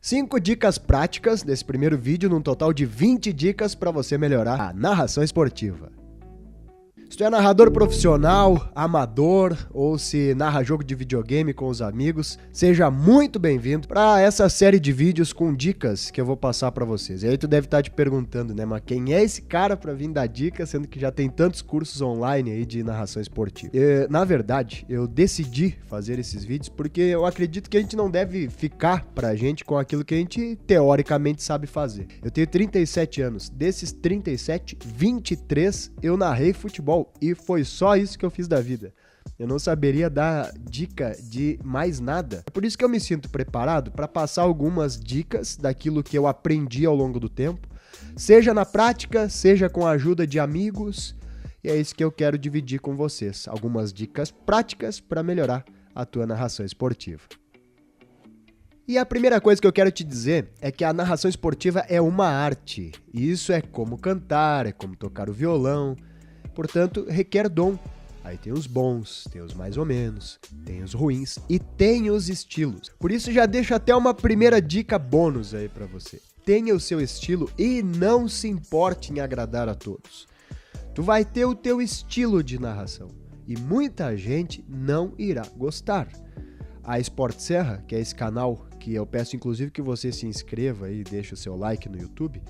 5 dicas práticas nesse primeiro vídeo, num total de 20 dicas para você melhorar a narração esportiva. Se tu é narrador profissional, amador ou se narra jogo de videogame com os amigos, seja muito bem-vindo para essa série de vídeos com dicas que eu vou passar para vocês. E aí tu deve estar te perguntando, né, mas quem é esse cara para vir dar dica, sendo que já tem tantos cursos online aí de narração esportiva? Na verdade, eu decidi fazer esses vídeos porque eu acredito que a gente não deve ficar pra gente com aquilo que a gente teoricamente sabe fazer. Eu tenho 37 anos, desses 37, 23 eu narrei futebol. E foi só isso que eu fiz da vida. Eu não saberia dar dica de mais nada. É por isso que eu me sinto preparado para passar algumas dicas daquilo que eu aprendi ao longo do tempo, seja na prática, seja com a ajuda de amigos, e é isso que eu quero dividir com vocês. Algumas dicas práticas para melhorar a tua narração esportiva. E a primeira coisa que eu quero te dizer é que a narração esportiva é uma arte. E isso é como cantar, é como tocar o violão. Portanto, requer dom. Aí tem os bons, tem os mais ou menos, tem os ruins e tem os estilos. Por isso já deixo até uma primeira dica bônus aí pra você. Tenha o seu estilo e não se importe em agradar a todos. Tu vai ter o teu estilo de narração e muita gente não irá gostar. A Sport Serra, que é esse canal que eu peço inclusive que você se inscreva e deixe o seu like no YouTube,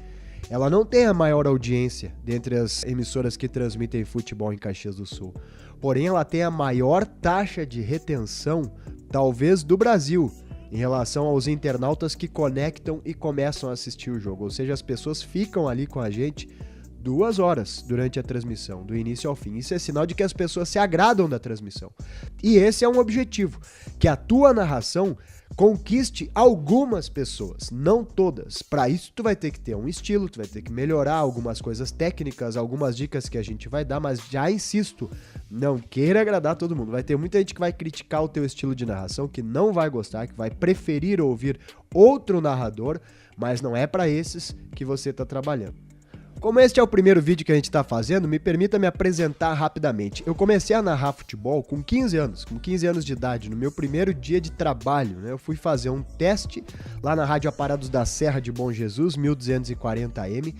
ela não tem a maior audiência dentre as emissoras que transmitem futebol em Caxias do Sul. Porém, ela tem a maior taxa de retenção, talvez, do Brasil, em relação aos internautas que conectam e começam a assistir o jogo. Ou seja, as pessoas ficam ali com a gente 2 horas durante a transmissão, do início ao fim. Isso é sinal de que as pessoas se agradam da transmissão. E esse é um objetivo, que a tua narração conquiste algumas pessoas, não todas. Para isso tu vai ter que ter um estilo, tu vai ter que melhorar algumas coisas técnicas, algumas dicas que a gente vai dar, mas já insisto, não queira agradar todo mundo. Vai ter muita gente que vai criticar o teu estilo de narração, que não vai gostar, que vai preferir ouvir outro narrador, mas não é para esses que você está trabalhando. Como este é o primeiro vídeo que a gente está fazendo, me permita me apresentar rapidamente. Eu comecei a narrar futebol com 15 anos de idade, no meu primeiro dia de trabalho, né? Eu fui fazer um teste lá na Rádio Aparados da Serra de Bom Jesus, 1240M,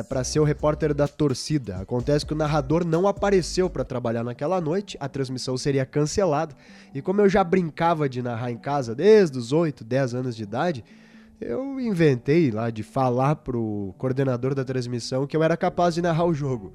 para ser o repórter da torcida. Acontece que o narrador não apareceu para trabalhar naquela noite, a transmissão seria cancelada, e como eu já brincava de narrar em casa desde os 8, 10 anos de idade, eu inventei lá de falar pro coordenador da transmissão que eu era capaz de narrar o jogo.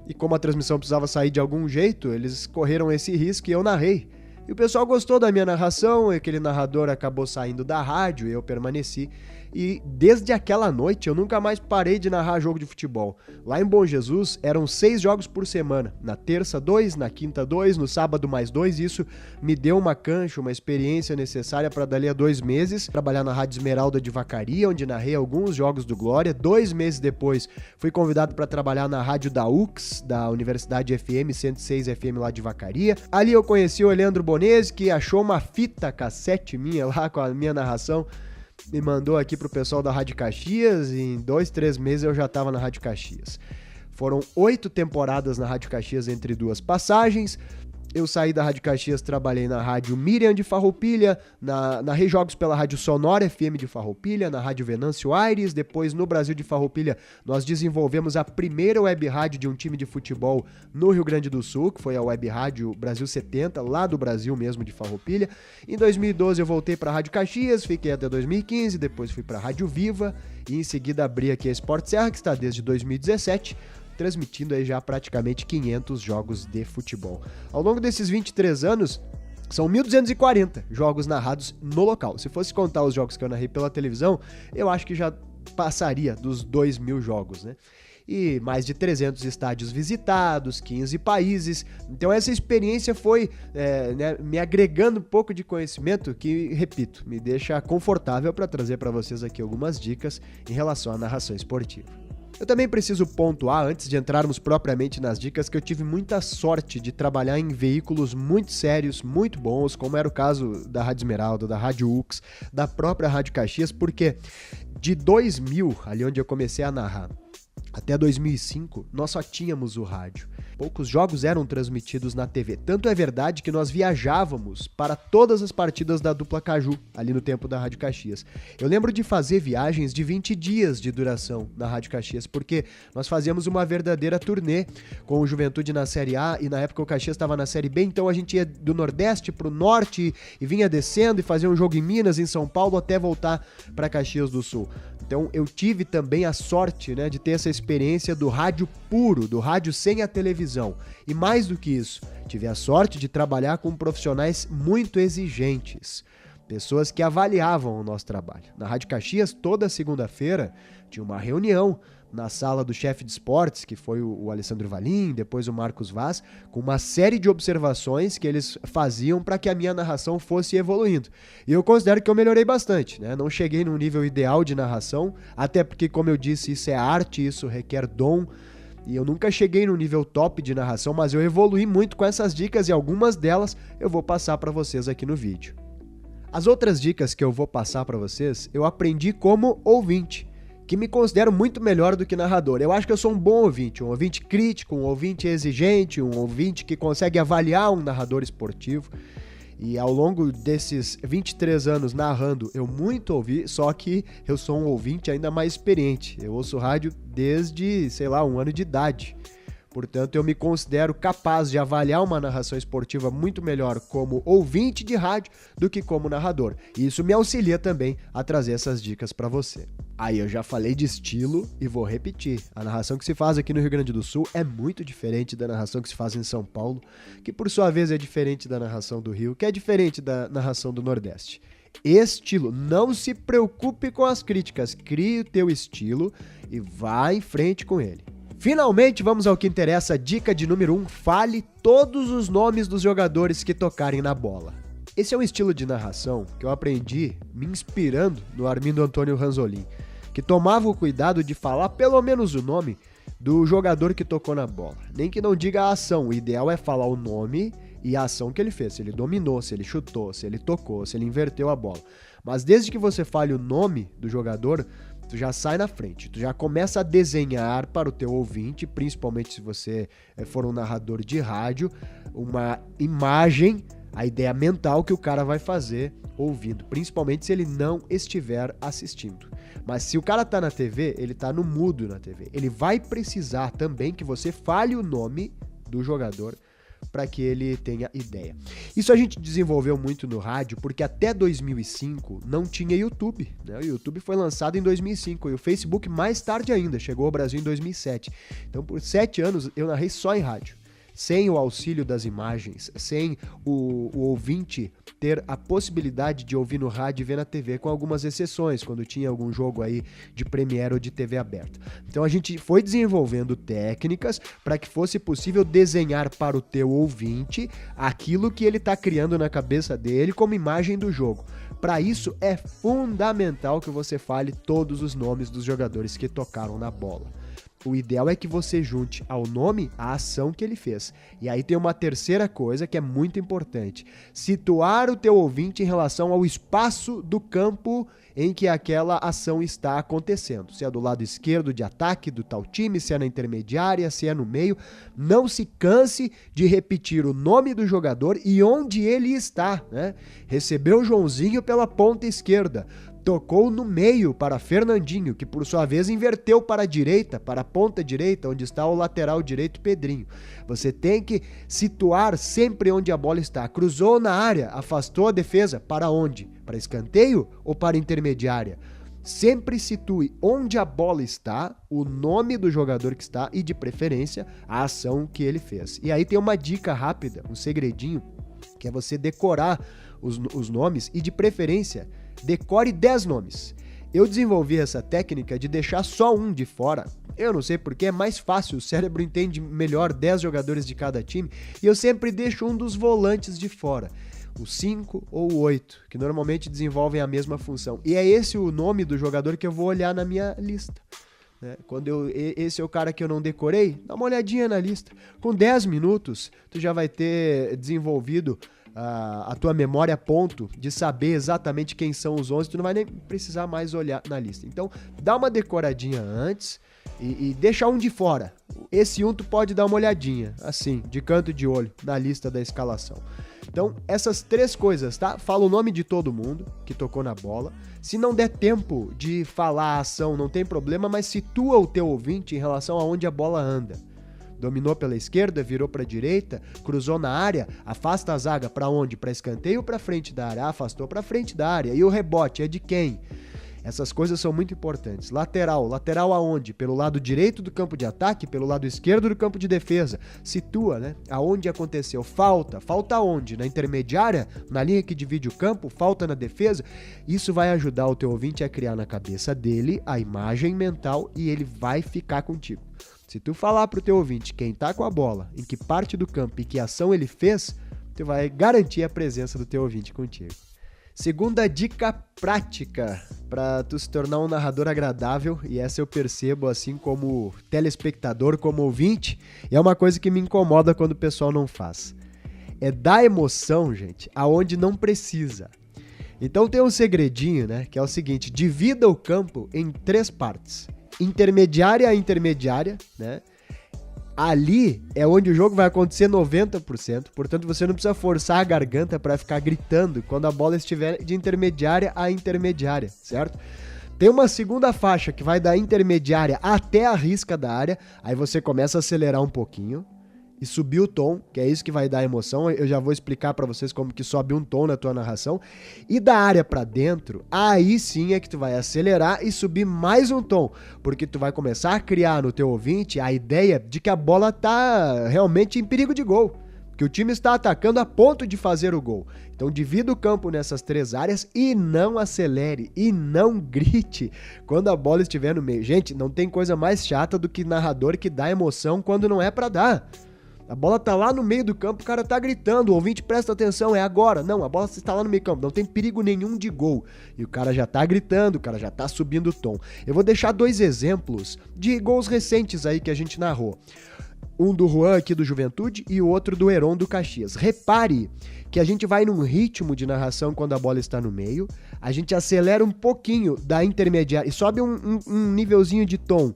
E como a transmissão precisava sair de algum jeito, eles correram esse risco e eu narrei. E o pessoal gostou da minha narração, e aquele narrador acabou saindo da rádio e eu permaneci. E desde aquela noite eu nunca mais parei de narrar jogo de futebol. Lá em Bom Jesus eram 6 jogos por semana. Na terça 2, na quinta 2, no sábado mais 2. Isso me deu uma cancha, uma experiência necessária para dali a 2 meses trabalhar na Rádio Esmeralda de Vacaria, onde narrei alguns jogos do Glória. 2 meses depois fui convidado para trabalhar na rádio da UX, da Universidade FM, 106 FM lá de Vacaria. Ali eu conheci o Leandro Bonese, que achou uma fita cassete minha lá com a minha narração, me mandou aqui pro pessoal da Rádio Caxias e em 2, 3 meses eu já estava na Rádio Caxias. Foram 8 temporadas na Rádio Caxias entre 2 passagens. Eu saí da Rádio Caxias, trabalhei na Rádio Miriam de Farroupilha, narrei jogos pela Rádio Sonora FM de Farroupilha, na Rádio Venâncio Aires. Depois, no Brasil de Farroupilha, nós desenvolvemos a primeira web rádio de um time de futebol no Rio Grande do Sul, que foi a web rádio Brasil 70, lá do Brasil mesmo, de Farroupilha. Em 2012 eu voltei para a Rádio Caxias, fiquei até 2015, depois fui para a Rádio Viva e em seguida abri aqui a Sport Serra, que está desde 2017, transmitindo aí já praticamente 500 jogos de futebol. Ao longo desses 23 anos, são 1.240 jogos narrados no local. Se fosse contar os jogos que eu narrei pela televisão, eu acho que já passaria dos 2.000 jogos, né? E mais de 300 estádios visitados, 15 países. Então essa experiência foi me agregando um pouco de conhecimento que, repito, me deixa confortável para trazer para vocês aqui algumas dicas em relação à narração esportiva. Eu também preciso pontuar, antes de entrarmos propriamente nas dicas, que eu tive muita sorte de trabalhar em veículos muito sérios, muito bons, como era o caso da Rádio Esmeralda, da Rádio UX, da própria Rádio Caxias, porque de 2000, ali onde eu comecei a narrar, até 2005, nós só tínhamos o rádio. poucos jogos eram transmitidos na TV. Tanto é verdade que nós viajávamos para todas as partidas da dupla Caju, ali no tempo da Rádio Caxias. Eu lembro de fazer viagens de 20 dias de duração na Rádio Caxias, porque nós fazíamos uma verdadeira turnê com o Juventude na Série A, e na época o Caxias estava na Série B, então a gente ia do Nordeste pro Norte e vinha descendo e fazia um jogo em Minas, em São Paulo, até voltar para Caxias do Sul. Então eu tive também a sorte, né, de ter essa experiência do rádio puro, do rádio sem a televisão. E mais do que isso, tive a sorte de trabalhar com profissionais muito exigentes, pessoas que avaliavam o nosso trabalho. Na Rádio Caxias, toda segunda-feira, tinha uma reunião na sala do chefe de esportes, que foi o Alessandro Valim, depois o Marcos Vaz, com uma série de observações que eles faziam para que a minha narração fosse evoluindo. E eu considero que eu melhorei bastante, né? Não cheguei num nível ideal de narração, até porque, como eu disse, isso é arte, isso requer dom, e eu nunca cheguei no nível top de narração, mas eu evoluí muito com essas dicas e algumas delas eu vou passar para vocês aqui no vídeo. As outras dicas que eu vou passar para vocês, eu aprendi como ouvinte, que me considero muito melhor do que narrador. Eu acho que eu sou um bom ouvinte, um ouvinte crítico, um ouvinte exigente, um ouvinte que consegue avaliar um narrador esportivo. E ao longo desses 23 anos narrando, eu muito ouvi, só que eu sou um ouvinte ainda mais experiente. Eu ouço rádio desde, 1 ano de idade. Portanto, eu me considero capaz de avaliar uma narração esportiva muito melhor como ouvinte de rádio do que como narrador. E isso me auxilia também a trazer essas dicas para você. Aí eu já falei de estilo e vou repetir. A narração que se faz aqui no Rio Grande do Sul é muito diferente da narração que se faz em São Paulo, que por sua vez é diferente da narração do Rio, que é diferente da narração do Nordeste. Estilo, não se preocupe com as críticas, crie o teu estilo e vá em frente com ele. Finalmente, vamos ao que interessa. Dica de número 1, fale todos os nomes dos jogadores que tocarem na bola. Esse é um estilo de narração que eu aprendi me inspirando no Armindo Antônio Ranzolin, que tomava o cuidado de falar pelo menos o nome do jogador que tocou na bola. Nem que não diga a ação, o ideal é falar o nome e a ação que ele fez, se ele dominou, se ele chutou, se ele tocou, se ele inverteu a bola. Mas desde que você fale o nome do jogador, tu já sai na frente, tu já começa a desenhar para o teu ouvinte, principalmente se você for um narrador de rádio, uma imagem, a ideia mental que o cara vai fazer ouvindo, principalmente se ele não estiver assistindo. Mas se o cara tá na TV, ele tá no mudo na TV. Ele vai precisar também que você fale o nome do jogador para que ele tenha ideia. Isso a gente desenvolveu muito no rádio, porque até 2005 não tinha YouTube, né? O YouTube foi lançado em 2005 e o Facebook mais tarde ainda, chegou ao Brasil em 2007. Então por 7 anos eu narrei só em rádio, sem o auxílio das imagens, sem o ouvinte ter a possibilidade de ouvir no rádio e ver na TV, com algumas exceções, quando tinha algum jogo aí de Premiere ou de TV aberta. Então a gente foi desenvolvendo técnicas para que fosse possível desenhar para o teu ouvinte aquilo que ele está criando na cabeça dele como imagem do jogo. Para isso é fundamental que você fale todos os nomes dos jogadores que tocaram na bola. O ideal é que você junte ao nome a ação que ele fez. E aí tem uma terceira coisa que é muito importante. Situar o teu ouvinte em relação ao espaço do campo em que aquela ação está acontecendo. Se é do lado esquerdo de ataque do tal time, se é na intermediária, se é no meio. Não se canse de repetir o nome do jogador e onde ele está, né? Recebeu o Joãozinho pela ponta esquerda. Tocou no meio para Fernandinho, que por sua vez inverteu para a direita, para a ponta direita, onde está o lateral direito Pedrinho. Você tem que situar sempre onde a bola está. Cruzou na área, afastou a defesa, para onde? Para escanteio ou para intermediária? Sempre situe onde a bola está, o nome do jogador que está e, de preferência, a ação que ele fez. E aí tem uma dica rápida, um segredinho, que é você decorar os nomes e, de preferência, decore 10 nomes. Eu desenvolvi essa técnica de deixar só um de fora. Eu não sei porque é mais fácil, o cérebro entende melhor 10 jogadores de cada time e eu sempre deixo um dos volantes de fora. Os 5 ou o 8, que normalmente desenvolvem a mesma função. E é esse o nome do jogador que eu vou olhar na minha lista. Quando esse é o cara que eu não decorei, dá uma olhadinha na lista. Com 10 minutos, tu já vai ter desenvolvido a tua memória a ponto de saber exatamente quem são os 11, tu não vai nem precisar mais olhar na lista. Então, dá uma decoradinha antes, e deixa um de fora. Esse um tu pode dar uma olhadinha, assim, de canto de olho, na lista da escalação. Então, essas 3 coisas, tá? Fala o nome de todo mundo que tocou na bola. Se não der tempo de falar a ação, não tem problema, mas situa o teu ouvinte em relação a onde a bola anda. Dominou pela esquerda, virou para a direita, cruzou na área, afasta a zaga para onde? Para escanteio ou para frente da área? Afastou para frente da área. E o rebote é de quem? Essas coisas são muito importantes. Lateral aonde? Pelo lado direito do campo de ataque, pelo lado esquerdo do campo de defesa. Situa, né? Aonde aconteceu. Falta aonde? Na intermediária? Na linha que divide o campo? Falta na defesa? Isso vai ajudar o teu ouvinte a criar na cabeça dele a imagem mental e ele vai ficar contigo. Se tu falar pro teu ouvinte quem tá com a bola, em que parte do campo e que ação ele fez, tu vai garantir a presença do teu ouvinte contigo. Segunda dica prática para tu se tornar um narrador agradável, e essa eu percebo assim como telespectador, como ouvinte, e é uma coisa que me incomoda quando o pessoal não faz. É dar emoção, gente, aonde não precisa. Então tem um segredinho, né, que é o seguinte: divida o campo em 3 partes. Intermediária a intermediária, né? Ali é onde o jogo vai acontecer 90%, portanto você não precisa forçar a garganta para ficar gritando quando a bola estiver de intermediária a intermediária, certo? Tem uma segunda faixa que vai da intermediária até a risca da área, aí você começa a acelerar um pouquinho e subir o tom, que é isso que vai dar emoção. Eu já vou explicar para vocês como que sobe um tom na tua narração. E da área para dentro, aí sim é que tu vai acelerar e subir mais um tom, porque tu vai começar a criar no teu ouvinte a ideia de que a bola tá realmente em perigo de gol, que o time está atacando a ponto de fazer o gol. Então divida o campo nessas 3 áreas e não acelere e não grite quando a bola estiver no meio. Gente, não tem coisa mais chata do que narrador que dá emoção quando não é para dar. A bola tá lá no meio do campo, o cara tá gritando, o ouvinte presta atenção, é agora. Não, a bola está lá no meio do campo, não tem perigo nenhum de gol. E o cara já tá gritando, o cara já tá subindo o tom. Eu vou deixar 2 exemplos de gols recentes aí que a gente narrou. Um do Juan aqui do Juventude e o outro do Heron do Caxias. Repare que a gente vai num ritmo de narração quando a bola está no meio, a gente acelera um pouquinho da intermediária e sobe um nívelzinho de tom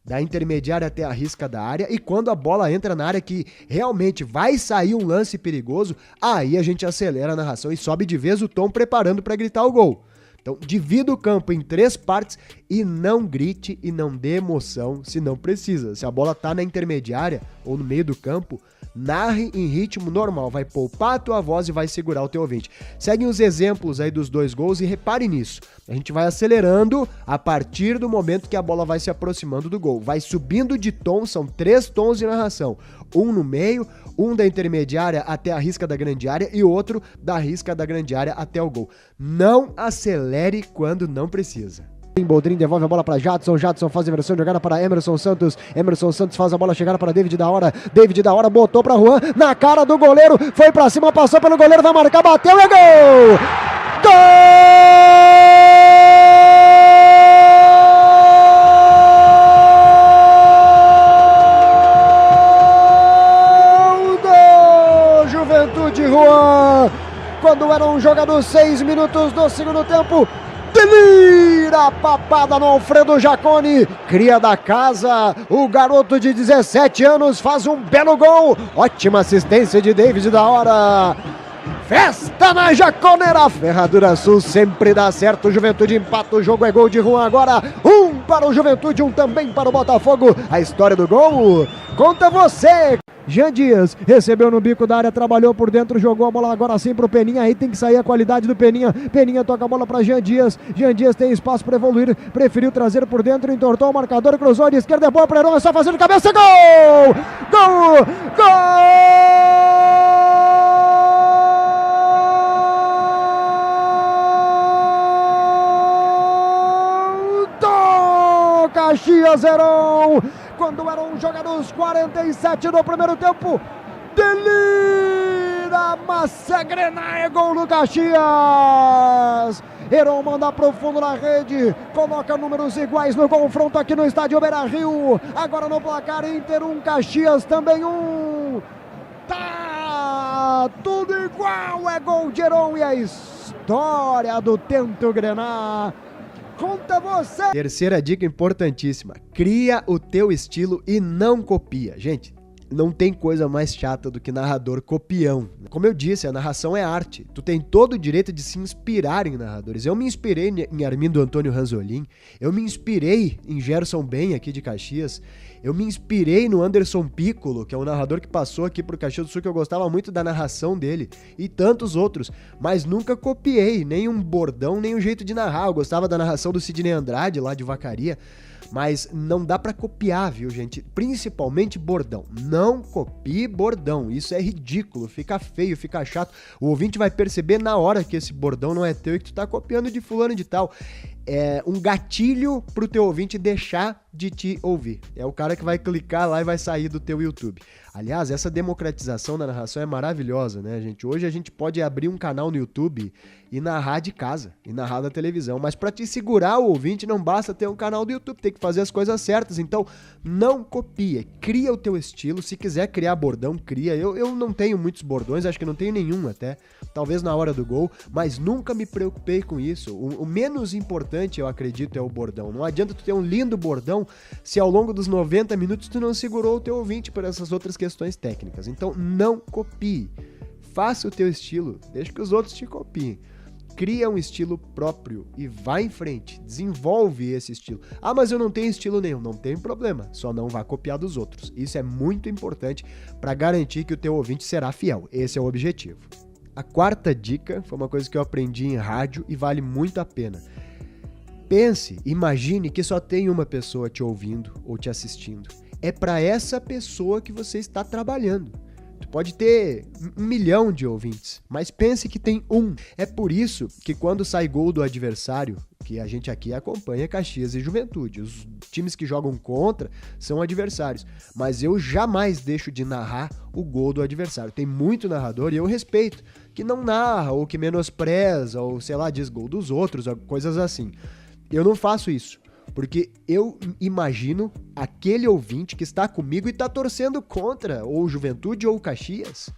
da intermediária até a risca da área, e quando a bola entra na área que realmente vai sair um lance perigoso, aí a gente acelera a narração e sobe de vez o tom preparando para gritar o gol. Então, divida o campo em 3 partes e não grite e não dê emoção se não precisa. Se a bola tá na intermediária ou no meio do campo, narre em ritmo normal, vai poupar a tua voz e vai segurar o teu ouvinte. Seguem os exemplos aí dos 2 gols e repare nisso. A gente vai acelerando a partir do momento que a bola vai se aproximando do gol. Vai subindo de tom, são 3 tons de narração. Um no meio, um da intermediária até a risca da grande área e outro da risca da grande área até o gol. Não acelere quando não precisa. Boldrin devolve a bola para Jadson, Jadson faz a inversão de jogada para Emerson Santos faz a bola chegar para David da hora botou para Juan, na cara do goleiro, foi para cima, passou pelo goleiro, vai marcar, bateu e é gol! Gol do Juventude, Juan! Quando eram jogados 6 minutos do segundo tempo, delira a papada no Alfredo Jaconi, cria da casa, o garoto de 17 anos faz um belo gol, ótima assistência de David da hora, festa na Jaconeira, Ferradura Sul sempre dá certo, Juventude empata, o jogo é gol de Juan agora, 1 para o Juventude, 1 também para o Botafogo, a história do gol, conta você! Jean Dias recebeu no bico da área, trabalhou por dentro, jogou a bola agora sim pro Peninha, aí tem que sair a qualidade do Peninha, Peninha toca a bola para Jean Dias tem espaço para evoluir, preferiu trazer por dentro, entortou o marcador, cruzou de esquerda, é boa para Heron, é só fazer de cabeça, gol! Gol! Gol! Caxias, Heron! Quando eram jogados 47 no primeiro tempo, delira Massa Grená, é gol do Caxias! Heron manda pro fundo na rede, coloca números iguais no confronto aqui no estádio Beira-Rio, agora no placar Inter 1, Caxias também 1, tá tudo igual, é gol de Heron e a história do Tento Grená conta você! Terceira dica importantíssima, cria o teu estilo e não copia. Gente, não tem coisa mais chata do que narrador copião. Como eu disse, a narração é arte. Tu tem todo o direito de se inspirar em narradores. Eu me inspirei em Armindo Antônio Ranzolin, eu me inspirei em Gerson Ben, aqui de Caxias, eu me inspirei no Anderson Piccolo, que é um narrador que passou aqui pro Caxias do Sul, que eu gostava muito da narração dele, e tantos outros, mas nunca copiei nem um bordão, nem um jeito de narrar. Eu gostava da narração do Sidney Andrade, lá de Vacaria, mas não dá pra copiar, viu, gente? Principalmente bordão. Não copie bordão. Isso é ridículo, fica feio, fica chato. O ouvinte vai perceber na hora que esse bordão não é teu e que tu tá copiando de fulano de tal. É um gatilho pro teu ouvinte deixar de te ouvir. É o cara que vai clicar lá e vai sair do teu YouTube. Aliás, essa democratização da narração é maravilhosa, né, gente? Hoje a gente pode abrir um canal no YouTube e narrar de casa, e narrar da televisão. Mas para te segurar o ouvinte não basta ter um canal do YouTube, tem que fazer as coisas certas. Então, não copia, cria o teu estilo. Se quiser criar bordão, cria. Eu não tenho muitos bordões, acho que não tenho nenhum até, talvez na hora do gol, mas nunca me preocupei com isso. O menos importante, eu acredito, é o bordão. Não adianta tu ter um lindo bordão se ao longo dos 90 minutos tu não segurou o teu ouvinte por essas outras questões técnicas. Então, não copie. Faça o teu estilo, deixa que os outros te copiem. Cria um estilo próprio e vai em frente, desenvolve esse estilo. Ah, mas eu não tenho estilo nenhum. Não tem problema, só não vá copiar dos outros. Isso é muito importante para garantir que o teu ouvinte será fiel. Esse é o objetivo. A quarta dica foi uma coisa que eu aprendi em rádio e vale muito a pena. Pense, imagine que só tem uma pessoa te ouvindo ou te assistindo. É para essa pessoa que você está trabalhando. Tu pode ter 1 milhão de ouvintes, mas pense que tem um. É por isso que quando sai gol do adversário, que a gente aqui acompanha Caxias e Juventude, os times que jogam contra são adversários, mas eu jamais deixo de narrar o gol do adversário. Tem muito narrador e eu respeito, que não narra, ou que menospreza, ou sei lá, diz gol dos outros, coisas assim. Eu não faço isso, porque eu imagino aquele ouvinte que está comigo e está torcendo contra ou Juventude ou Caxias.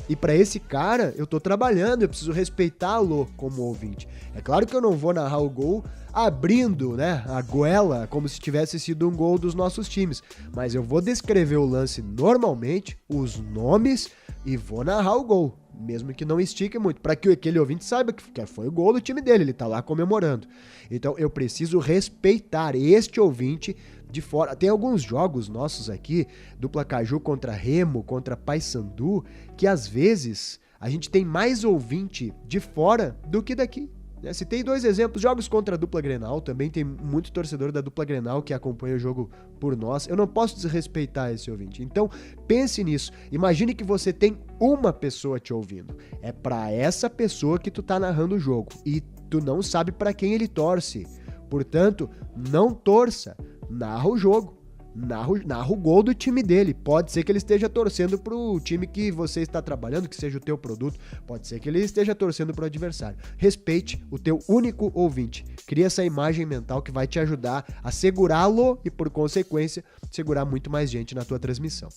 E para esse cara, eu tô trabalhando, eu preciso respeitá-lo como ouvinte. É claro que eu não vou narrar o gol abrindo, né, a goela como se tivesse sido um gol dos nossos times, mas eu vou descrever o lance normalmente, os nomes, e vou narrar o gol, mesmo que não estique muito, para que aquele ouvinte saiba que foi o gol do time dele, ele tá lá comemorando. Então eu preciso respeitar este ouvinte de fora. Tem alguns jogos nossos aqui, dupla Caju contra Remo, contra Paysandu, que às vezes a gente tem mais ouvinte de fora do que daqui. Citei 2 exemplos, jogos contra a dupla Grenal, também tem muito torcedor da dupla Grenal que acompanha o jogo por nós. Eu não posso desrespeitar esse ouvinte. Então, pense nisso. Imagine que você tem uma pessoa te ouvindo. É pra essa pessoa que tu tá narrando o jogo e tu não sabe pra quem ele torce. Portanto, não torça, narra o jogo. Narra o gol do time dele. Pode ser que ele esteja torcendo pro time que você está trabalhando, que seja o teu produto. Pode ser que ele esteja torcendo pro adversário. Respeite o teu único ouvinte. Cria essa imagem mental que vai te ajudar a segurá-lo e, por consequência, segurar muito mais gente na tua transmissão.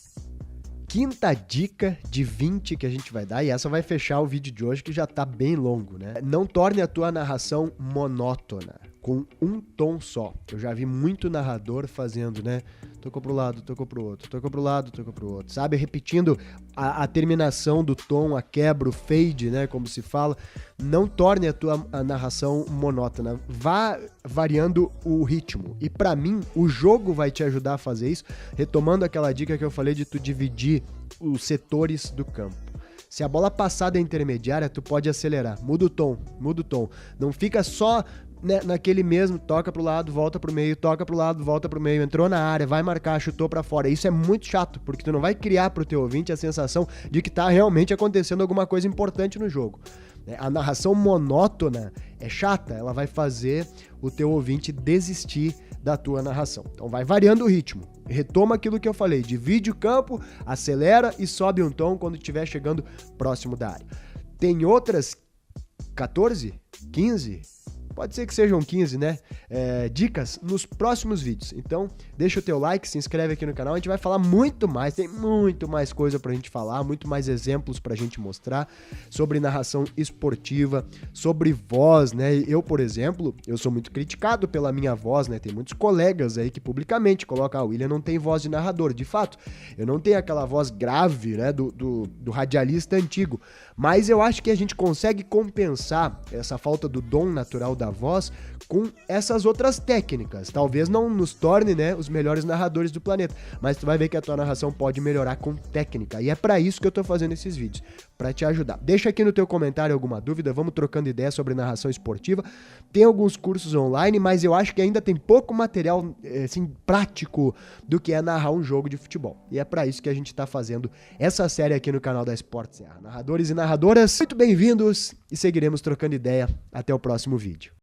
Quinta dica de 20 que a gente vai dar, e essa vai fechar o vídeo de hoje que já tá bem longo, né? Não torne a tua narração monótona, com um tom só. Eu já vi muito narrador fazendo, né? Tocou pro lado, tocou pro outro, tocou pro lado, tocou pro outro, sabe? Repetindo a terminação do tom, a quebra, o fade, né? Como se fala. Não torne a tua narração monótona. Vá variando o ritmo. E pra mim, o jogo vai te ajudar a fazer isso, retomando aquela dica que eu falei de tu dividir os setores do campo. Se a bola passar da intermediária, tu pode acelerar. Muda o tom, muda o tom. Não fica só naquele mesmo, toca pro lado, volta pro meio, toca pro lado, volta pro meio, entrou na área, vai marcar, chutou pra fora. Isso é muito chato, porque tu não vai criar pro teu ouvinte a sensação de que tá realmente acontecendo alguma coisa importante no jogo. A narração monótona é chata, ela vai fazer o teu ouvinte desistir da tua narração. Então vai variando o ritmo. Retoma aquilo que eu falei, divide o campo, acelera e sobe um tom quando estiver chegando próximo da área. Tem outras 14, 15, pode ser que sejam 15, né? Dicas nos próximos vídeos. Então, deixa o teu like, se inscreve aqui no canal, a gente vai falar muito mais, tem muito mais coisa pra gente falar, muito mais exemplos pra gente mostrar sobre narração esportiva, sobre voz, né? Eu, por exemplo, eu sou muito criticado pela minha voz, né? Tem muitos colegas aí que publicamente colocam, o William não tem voz de narrador. De fato, eu não tenho aquela voz grave, né, do radialista antigo, mas eu acho que a gente consegue compensar essa falta do dom natural da voz com essas outras técnicas. Talvez não nos torne, né, os melhores narradores do planeta, mas tu vai ver que a tua narração pode melhorar com técnica, e é pra isso que eu tô fazendo esses vídeos, pra te ajudar. Deixa aqui no teu comentário alguma dúvida, vamos trocando ideias sobre narração esportiva. Tem alguns cursos online, mas eu acho que ainda tem pouco material, assim, prático do que é narrar um jogo de futebol. E é pra isso que a gente tá fazendo essa série aqui no canal da Esporte Serra. Narradores e narradoras, muito bem-vindos e seguiremos trocando ideia. Até o próximo vídeo.